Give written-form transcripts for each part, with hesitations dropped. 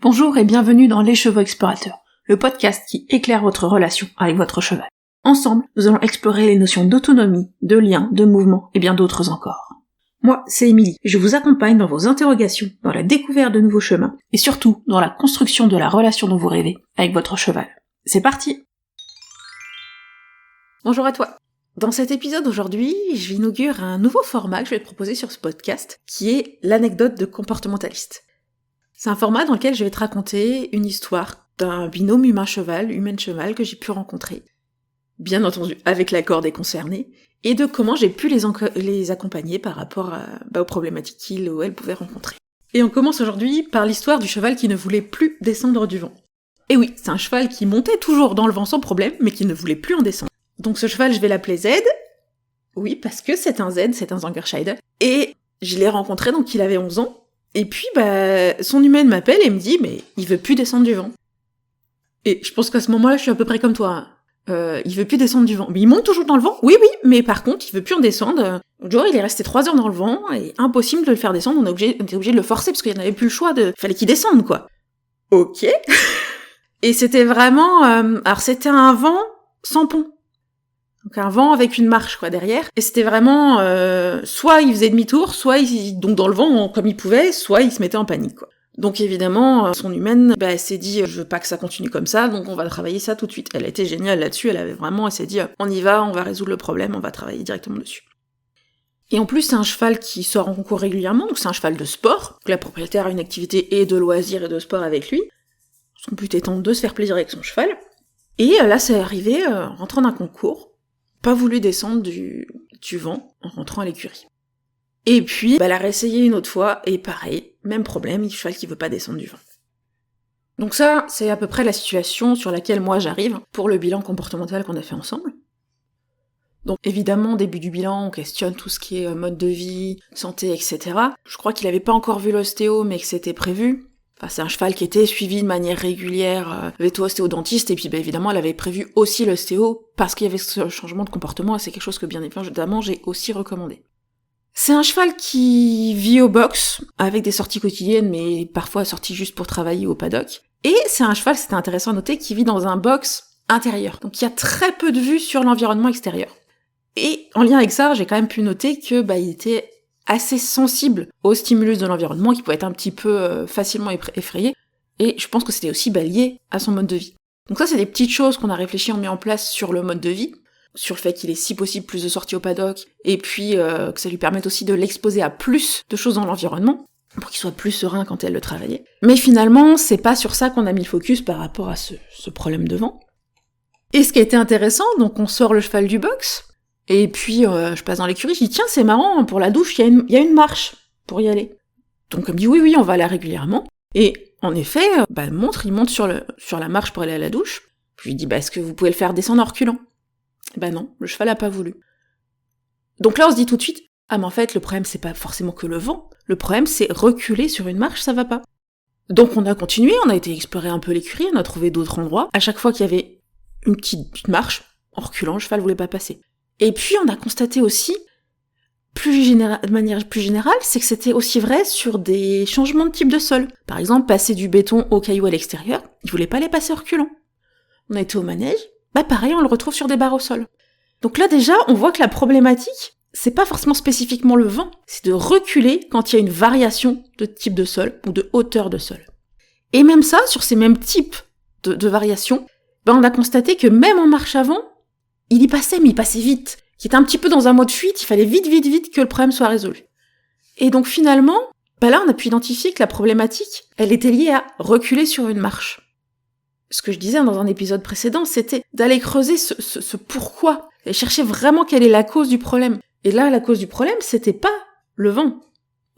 Bonjour et bienvenue dans Les Chevaux Explorateurs, le podcast qui éclaire votre relation avec votre cheval. Ensemble, nous allons explorer les notions d'autonomie, de lien, de mouvement et bien d'autres encore. Moi, c'est Émilie, et je vous accompagne dans vos interrogations, dans la découverte de nouveaux chemins, et surtout dans la construction de la relation dont vous rêvez avec votre cheval. C'est parti! Bonjour à toi! Dans cet épisode aujourd'hui, j'inaugure un nouveau format que je vais te proposer sur ce podcast, qui est l'anecdote de comportementaliste. C'est un format dans lequel je vais te raconter une histoire d'un binôme humain-cheval que j'ai pu rencontrer, bien entendu avec l'accord des concernés, et de comment j'ai pu les accompagner par rapport aux problématiques qu'ils ou elles pouvaient rencontrer. Et on commence aujourd'hui par l'histoire du cheval qui ne voulait plus descendre du vent. Et oui, c'est un cheval qui montait toujours dans le vent sans problème, mais qui ne voulait plus en descendre. Donc ce cheval, je vais l'appeler Z. Oui, parce que c'est un Z, c'est un Zangerscheide. Et je l'ai rencontré, donc il avait 11 ans. Et puis, son humaine m'appelle et me dit, mais il veut plus descendre du vent. Et je pense qu'à ce moment-là, je suis à peu près comme toi. Il veut plus descendre du vent. Mais il monte toujours dans le vent, oui, mais par contre, il veut plus en descendre. L'autre jour, il est resté 3 heures dans le vent, et impossible de le faire descendre, on était obligé de le forcer, parce qu'il n'y en avait plus le choix fallait qu'il descende, quoi. Ok. Et c'était vraiment, alors c'était un vent sans pont. Donc un vent avec une marche, quoi, derrière. Et c'était vraiment, soit il faisait demi-tour, soit donc dans le vent, comme il pouvait, soit il se mettait en panique, quoi. Donc évidemment, son humaine, elle s'est dit, je veux pas que ça continue comme ça, donc on va travailler ça tout de suite. Elle a été géniale là-dessus, elle s'est dit, on y va, on va résoudre le problème, on va travailler directement dessus. Et en plus, c'est un cheval qui sort en concours régulièrement, donc c'est un cheval de sport. Donc la propriétaire a une activité et de loisirs et de sport avec lui. Son but étant de se faire plaisir avec son cheval. Et là, c'est arrivé, en rentrant d'un concours, pas voulu descendre du vent en rentrant à l'écurie. Et puis, elle a réessayé une autre fois, et pareil, même problème, le cheval qui veut pas descendre du vent. Donc ça, c'est à peu près la situation sur laquelle moi j'arrive pour le bilan comportemental qu'on a fait ensemble. Donc évidemment, au début du bilan, on questionne tout ce qui est mode de vie, santé, etc. Je crois qu'il avait pas encore vu l'ostéo, mais que c'était prévu. Enfin, c'est un cheval qui était suivi de manière régulière, véto-ostéo-dentiste, et puis évidemment, elle avait prévu aussi l'ostéo, parce qu'il y avait ce changement de comportement, et c'est quelque chose que bien évidemment, j'ai aussi recommandé. C'est un cheval qui vit au box, avec des sorties quotidiennes, mais parfois sorties juste pour travailler au paddock. Et c'est un cheval, c'était intéressant à noter, qui vit dans un box intérieur. Donc il y a très peu de vue sur l'environnement extérieur. Et en lien avec ça, j'ai quand même pu noter que il était assez sensible aux stimulus de l'environnement, qui pouvait être un petit peu facilement effrayé. Et je pense que c'était aussi lié à son mode de vie. Donc ça, c'est des petites choses qu'on a réfléchi, on met en place sur le mode de vie, sur le fait qu'il ait si possible plus de sorties au paddock, et puis que ça lui permette aussi de l'exposer à plus de choses dans l'environnement, pour qu'il soit plus serein quand elle le travaillait. Mais finalement, c'est pas sur ça qu'on a mis le focus par rapport à ce problème de vent. Et ce qui a été intéressant, donc on sort le cheval du box, et puis je passe dans l'écurie, je dis tiens, c'est marrant, pour la douche, il y a une marche pour y aller. Donc elle me dit oui, on va là régulièrement. Et en effet, il monte sur la marche pour aller à la douche. Je lui dis est-ce que vous pouvez le faire descendre en reculant ? Non, le cheval a pas voulu. Donc là, on se dit tout de suite, mais en fait, le problème, c'est pas forcément que le vent. Le problème, c'est reculer sur une marche, ça va pas. Donc on a continué, on a été explorer un peu l'écurie, on a trouvé d'autres endroits. À chaque fois qu'il y avait une petite marche, en reculant, le cheval voulait pas passer. Et puis, on a constaté aussi, de manière plus générale, c'est que c'était aussi vrai sur des changements de type de sol. Par exemple, passer du béton au caillou à l'extérieur, il voulait pas les passer en reculant. On a été au manège, pareil, on le retrouve sur des barres au sol. Donc là, déjà, on voit que la problématique, c'est pas forcément spécifiquement le vent, c'est de reculer quand il y a une variation de type de sol ou de hauteur de sol. Et même ça, sur ces mêmes types de variations, on a constaté que même en marche avant, il y passait, mais il passait vite. Qui était un petit peu dans un mode fuite, il fallait vite que le problème soit résolu. Et donc finalement, là, on a pu identifier que la problématique, elle était liée à reculer sur une marche. Ce que je disais dans un épisode précédent, c'était d'aller creuser ce pourquoi, et chercher vraiment quelle est la cause du problème. Et là, la cause du problème, c'était pas le vent.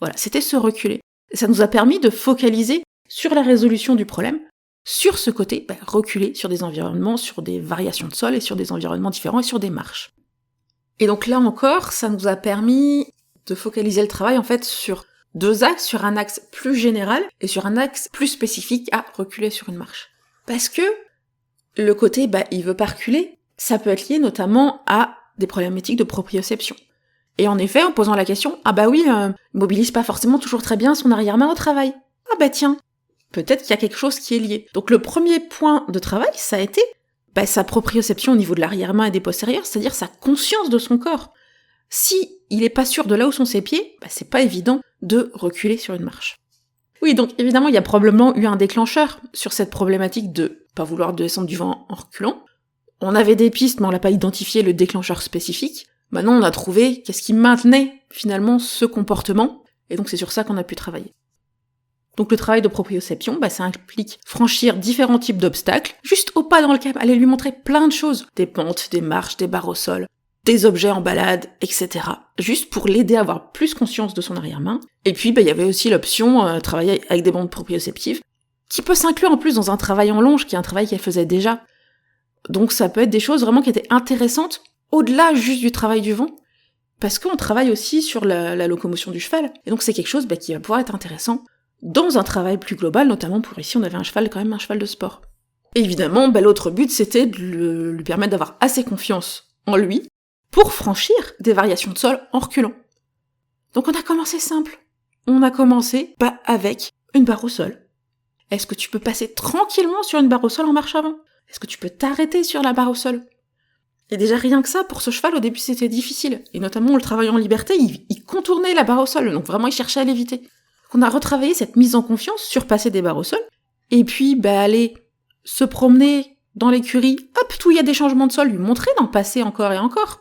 Voilà, c'était se reculer. Et ça nous a permis de focaliser sur la résolution du problème, sur ce côté, reculer sur des environnements, sur des variations de sol et sur des environnements différents et sur des marches. Et donc là encore, ça nous a permis de focaliser le travail en fait sur 2 axes, sur un axe plus général et sur un axe plus spécifique à reculer sur une marche. Parce que le côté il veut pas reculer, ça peut être lié notamment à des problématiques de proprioception. Et en effet, en posant la question, il mobilise pas forcément toujours très bien son arrière-main au travail. Tiens, peut-être qu'il y a quelque chose qui est lié. Donc le premier point de travail, ça a été sa proprioception au niveau de l'arrière-main et des postérieurs, c'est-à-dire sa conscience de son corps. Si il est pas sûr de là où sont ses pieds, c'est pas évident de reculer sur une marche. Oui, donc évidemment, il y a probablement eu un déclencheur sur cette problématique de pas vouloir descendre du vent en reculant. On avait des pistes, mais on n'a pas identifié le déclencheur spécifique. Maintenant, on a trouvé qu'est-ce qui maintenait finalement ce comportement, et donc c'est sur ça qu'on a pu travailler. Donc le travail de proprioception, ça implique franchir différents types d'obstacles, juste au pas dans le calme, aller lui montrer plein de choses, des pentes, des marches, des barres au sol, des objets en balade, etc. Juste pour l'aider à avoir plus conscience de son arrière-main. Et puis il y avait aussi l'option travailler avec des bandes proprioceptives, qui peut s'inclure en plus dans un travail en longe, qui est un travail qu'elle faisait déjà. Donc ça peut être des choses vraiment qui étaient intéressantes, au-delà juste du travail du vent, parce qu'on travaille aussi sur la locomotion du cheval, et donc c'est quelque chose qui va pouvoir être intéressant dans un travail plus global, notamment pour ici on avait quand même un cheval de sport. Et évidemment, l'autre but c'était de lui permettre d'avoir assez confiance en lui pour franchir des variations de sol en reculant. Donc on a commencé simple. On a commencé avec une barre au sol. Est-ce que tu peux passer tranquillement sur une barre au sol en marche avant ? Est-ce que tu peux t'arrêter sur la barre au sol ? Et déjà rien que ça, pour ce cheval, au début c'était difficile. Et notamment, on le travaillait en liberté, il contournait la barre au sol, donc vraiment il cherchait à l'éviter. Donc on a retravaillé cette mise en confiance, surpasser des barres au sol, et puis aller se promener dans l'écurie, tout il y a des changements de sol, lui montrer d'en passer encore et encore,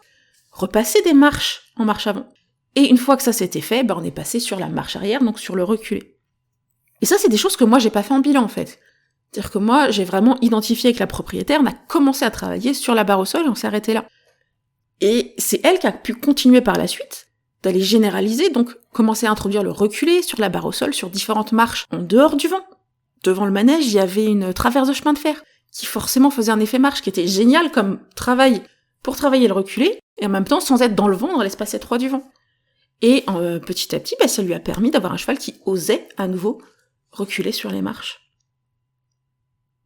repasser des marches en marche avant. Et une fois que ça s'était fait, on est passé sur la marche arrière, donc sur le reculé. Et ça, c'est des choses que moi j'ai pas fait en bilan en fait. C'est-à-dire que moi, j'ai vraiment identifié avec la propriétaire, on a commencé à travailler sur la barre au sol et on s'est arrêté là. Et c'est elle qui a pu continuer par la suite, d'aller généraliser, donc commencer à introduire le reculé sur la barre au sol, sur différentes marches en dehors du vent. Devant le manège, il y avait une traverse de chemin de fer, qui forcément faisait un effet marche, qui était génial comme travail pour travailler le reculé, et en même temps sans être dans le vent, dans l'espace étroit du vent. Et petit à petit, ça lui a permis d'avoir un cheval qui osait à nouveau reculer sur les marches.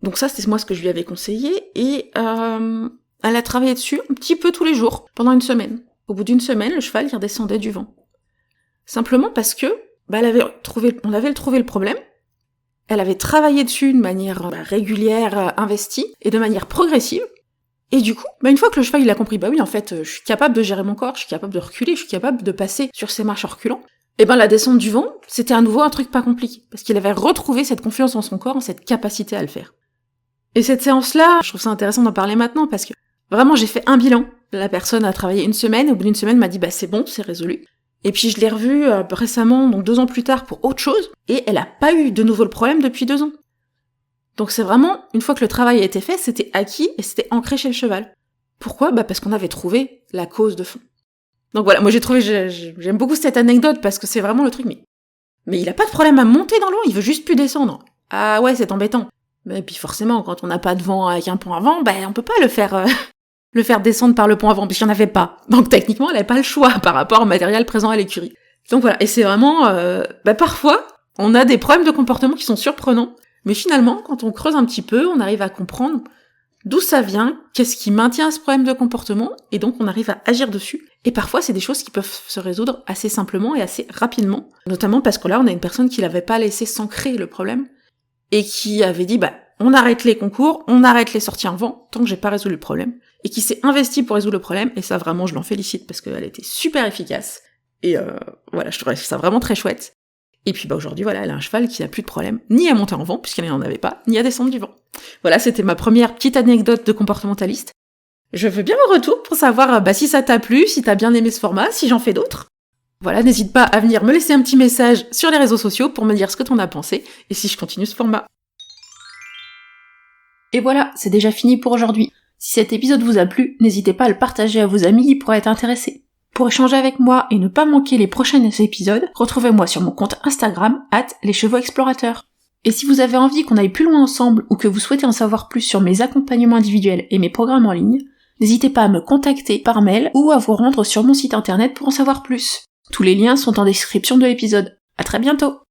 Donc ça, c'était moi ce que je lui avais conseillé, et elle a travaillé dessus un petit peu tous les jours, pendant une semaine. Au bout d'une semaine, le cheval, il redescendait du vent. Simplement parce que, on avait trouvé le problème, elle avait travaillé dessus de manière régulière, investie, et de manière progressive, et du coup, une fois que le cheval il a compris, oui, en fait, je suis capable de gérer mon corps, je suis capable de reculer, je suis capable de passer sur ces marches en reculant, et la descente du vent, c'était à nouveau un truc pas compliqué, parce qu'il avait retrouvé cette confiance en son corps, en cette capacité à le faire. Et cette séance-là, je trouve ça intéressant d'en parler maintenant, parce que vraiment, j'ai fait un bilan. La personne a travaillé une semaine, et au bout d'une semaine, m'a dit, c'est bon, c'est résolu. Et puis je l'ai revue récemment, donc 2 ans plus tard, pour autre chose, et elle a pas eu de nouveau le problème depuis 2 ans. Donc c'est vraiment, une fois que le travail a été fait, c'était acquis et c'était ancré chez le cheval. Pourquoi ? Parce qu'on avait trouvé la cause de fond. Donc voilà, moi j'aime beaucoup cette anecdote parce que c'est vraiment le truc, mais il a pas de problème à monter dans l'eau, il veut juste plus descendre. Ah ouais, c'est embêtant. Et puis forcément, quand on n'a pas de vent avec un pont avant, on peut pas le faire descendre par le pont avant, parce qu'il n'y en avait pas. Donc techniquement, elle n'avait pas le choix par rapport au matériel présent à l'écurie. Donc voilà, et c'est vraiment, parfois, on a des problèmes de comportement qui sont surprenants, mais finalement, quand on creuse un petit peu, on arrive à comprendre d'où ça vient, qu'est-ce qui maintient ce problème de comportement, et donc on arrive à agir dessus. Et parfois, c'est des choses qui peuvent se résoudre assez simplement et assez rapidement, notamment parce que là, on a une personne qui l'avait pas laissé s'ancrer le problème, et qui avait dit, on arrête les concours, on arrête les sorties en vent, tant que j'ai pas résolu le problème, et qui s'est investi pour résoudre le problème, et ça vraiment, je l'en félicite, parce qu'elle était super efficace, et voilà, je trouve ça vraiment très chouette. Et puis aujourd'hui, voilà, elle a un cheval qui n'a plus de problème, ni à monter en vent, puisqu'elle n'en avait pas, ni à descendre du vent. Voilà, c'était ma première petite anecdote de comportementaliste. Je veux bien un retour pour savoir si ça t'a plu, si t'as bien aimé ce format, si j'en fais d'autres. Voilà, n'hésite pas à venir me laisser un petit message sur les réseaux sociaux pour me dire ce que t'en as pensé, et si je continue ce format. Et voilà, c'est déjà fini pour aujourd'hui. Si cet épisode vous a plu, n'hésitez pas à le partager à vos amis qui pourraient être intéressés. Pour échanger avec moi et ne pas manquer les prochains épisodes, retrouvez-moi sur mon compte Instagram @leschevauxexplorateurs. Et si vous avez envie qu'on aille plus loin ensemble ou que vous souhaitez en savoir plus sur mes accompagnements individuels et mes programmes en ligne, n'hésitez pas à me contacter par mail ou à vous rendre sur mon site internet pour en savoir plus. Tous les liens sont en description de l'épisode. À très bientôt!